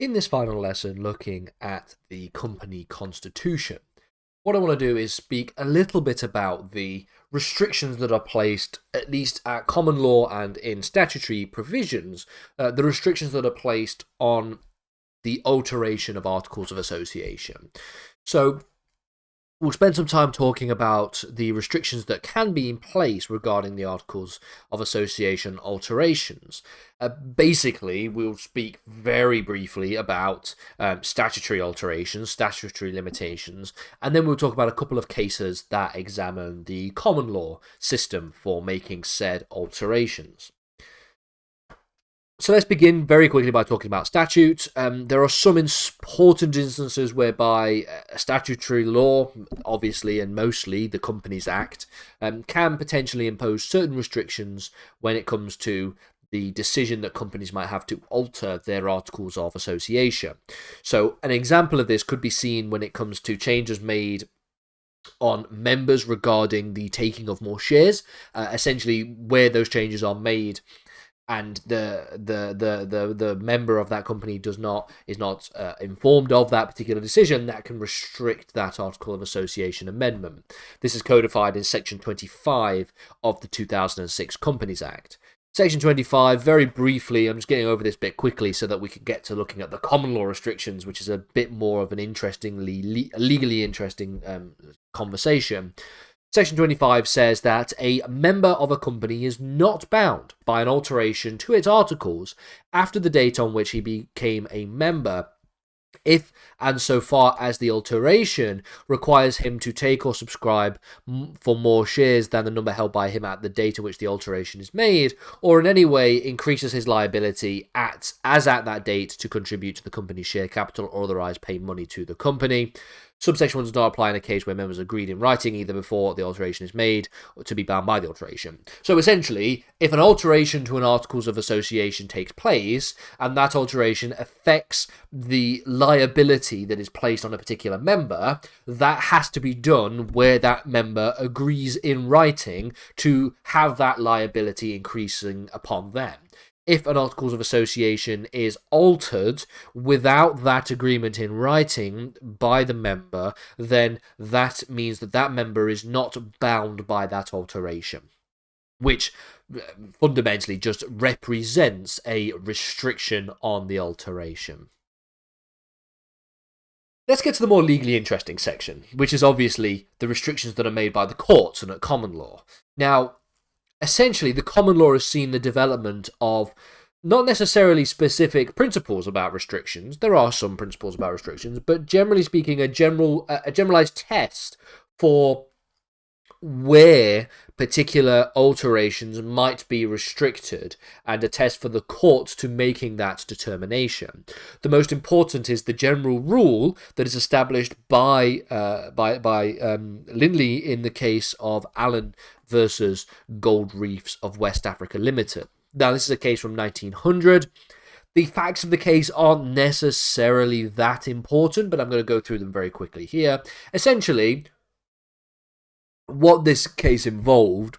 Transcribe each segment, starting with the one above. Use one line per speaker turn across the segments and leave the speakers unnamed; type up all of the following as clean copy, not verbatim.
In this final lesson, looking at the company constitution, what I want to do is speak a little bit about the restrictions that are placed, at least at common law and in statutory provisions, the restrictions that are placed on the alteration of articles of association. So, we'll spend some time talking about the restrictions that can be in place regarding the Articles of Association alterations. Basically, we'll speak very briefly about statutory alterations, statutory limitations, and then we'll talk about a couple of cases that examine the common law system for making said alterations. So let's begin very quickly by talking about statute. There are some important instances whereby statutory law, obviously and mostly the Companies Act, can potentially impose certain restrictions when it comes to the decision that companies might have to alter their articles of association. So an example of this could be seen when it comes to changes made on members regarding the taking of more shares, essentially where those changes are made and the member of that company is not informed of that particular decision, that can restrict that Article of Association amendment. This is codified in Section 25 of the 2006 Companies Act. Section 25, very briefly, I'm just getting over this bit quickly so that we can get to looking at the common law restrictions, which is a bit more of an legally interesting conversation. Section 25 says that a member of a company is not bound by an alteration to its articles after the date on which he became a member, if and so far as the alteration requires him to take or subscribe for more shares than the number held by him at the date at which the alteration is made, or in any way increases his liability at that date to contribute to the company's share capital or otherwise pay money to the company. Subsection 1 does not apply in a case where members agreed in writing either before the alteration is made or to be bound by the alteration. So essentially, if an alteration to an Articles of Association takes place, and that alteration affects the liability that is placed on a particular member, that has to be done where that member agrees in writing to have that liability increasing upon them. If an Articles of Association is altered without that agreement in writing by the member, then that means that that member is not bound by that alteration, which fundamentally just represents a restriction on the alteration. Let's get to the more legally interesting section, which is obviously the restrictions that are made by the courts and at common law. Now, essentially, the common law has seen the development of not necessarily specific principles about restrictions. There are some principles about restrictions, but generally speaking, a generalized test for where particular alterations might be restricted, and a test for the court to making that determination. The most important is the general rule that is established by Lindley in the case of Allen versus Gold Reefs of West Africa Limited. Now, this is a case from 1900. The facts of the case aren't necessarily that important, but I'm going to go through them very quickly here. Essentially, what this case involved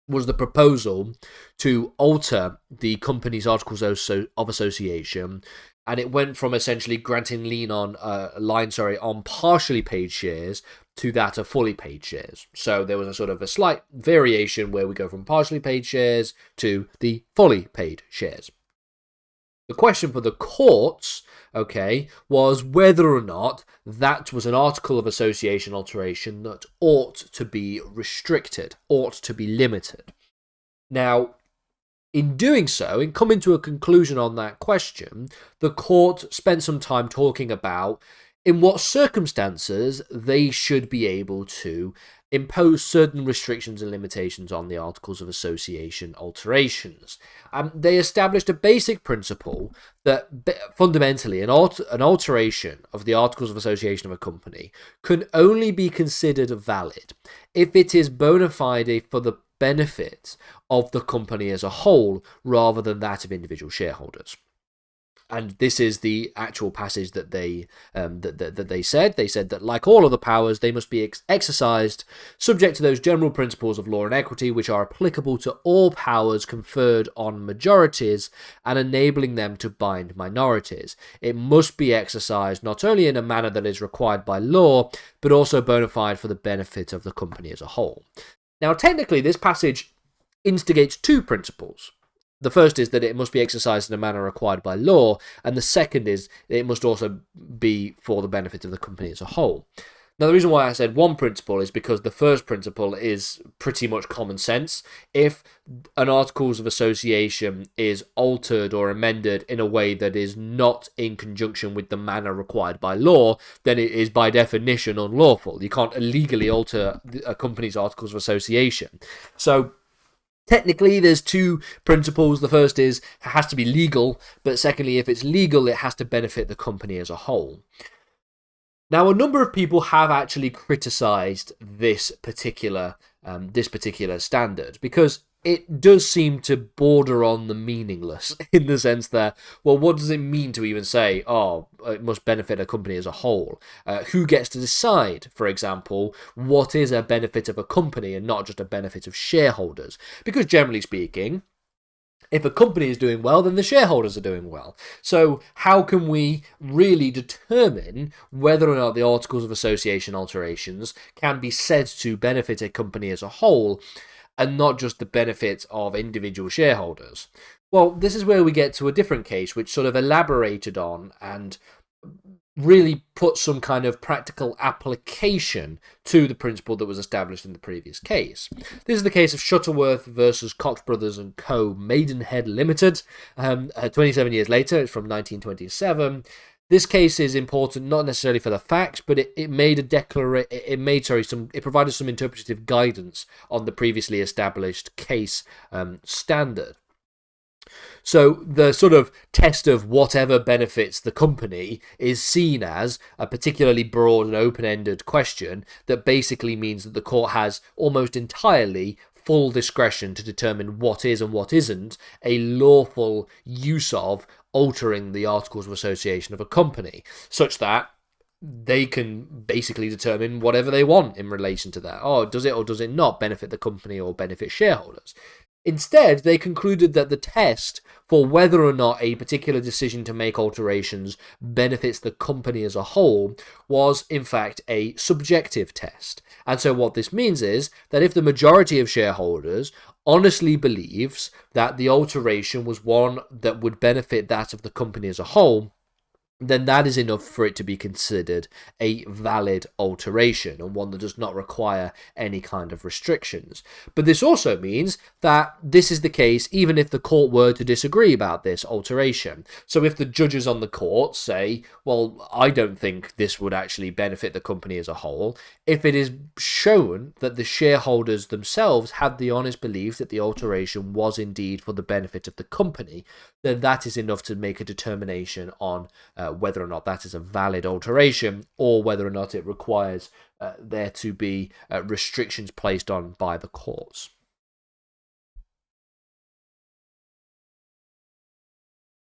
was the proposal to alter the company's Articles of Association, and it went from essentially granting lien on partially paid shares to that of fully paid shares. So there was a sort of a slight variation where we go from partially paid shares to the fully paid shares. The question for the courts, was whether or not that was an Article of Association alteration that ought to be restricted, ought to be limited. Now, in doing so, in coming to a conclusion on that question, the court spent some time talking about in what circumstances they should be able to impose certain restrictions and limitations on the Articles of Association alterations. They established a basic principle that fundamentally an alteration of the Articles of Association of a company can only be considered valid if it is bona fide for the benefit of the company as a whole rather than that of individual shareholders. And this is the actual passage that they that they said. They said that, like all other powers, they must be exercised subject to those general principles of law and equity which are applicable to all powers conferred on majorities and enabling them to bind minorities. It must be exercised not only in a manner that is required by law, but also bona fide for the benefit of the company as a whole. Now, technically, this passage instigates two principles. The first is that it must be exercised in a manner required by law, and the second is it must also be for the benefit of the company as a whole. Now, the reason why I said one principle is because the first principle is pretty much common sense. If an Articles of Association is altered or amended in a way that is not in conjunction with the manner required by law, then it is by definition unlawful. You can't illegally alter a company's Articles of Association. So, technically, there's two principles. The first is it has to be legal, but secondly, if it's legal, it has to benefit the company as a whole. Now, a number of people have actually criticised this particular standard because it does seem to border on the meaningless in the sense that, well, what does it mean to even say, oh, it must benefit a company as a whole? Who gets to decide, for example, what is a benefit of a company and not just a benefit of shareholders? Because generally speaking, if a company is doing well, then the shareholders are doing well. So how can we really determine whether or not the Articles of Association alterations can be said to benefit a company as a whole and not just the benefit of individual shareholders? Well, this is where we get to a different case which sort of elaborated on and really put some kind of practical application to the principle that was established in the previous case. This is the case of Shuttleworth versus Cox Brothers and Co. Maidenhead Limited. 27 years later, it's from 1927. This case is important not necessarily for the facts, but it provided some interpretative guidance on the previously established case standard. So the sort of test of whatever benefits the company is seen as a particularly broad and open-ended question that basically means that the court has almost entirely full discretion to determine what is and what isn't a lawful use of altering the Articles of Association of a company, such that they can basically determine whatever they want in relation to that. Oh, does it or does it not benefit the company or benefit shareholders? Instead, they concluded that the test for whether or not a particular decision to make alterations benefits the company as a whole was, in fact, a subjective test. And so what this means is that if the majority of shareholders honestly believes that the alteration was one that would benefit that of the company as a whole, then that is enough for it to be considered a valid alteration and one that does not require any kind of restrictions. But this also means that this is the case even if the court were to disagree about this alteration. So if the judges on the court say, well, I don't think this would actually benefit the company as a whole, if it is shown that the shareholders themselves had the honest belief that the alteration was indeed for the benefit of the company, then that is enough to make a determination on whether or not that is a valid alteration or whether or not it requires there to be restrictions placed on by the courts.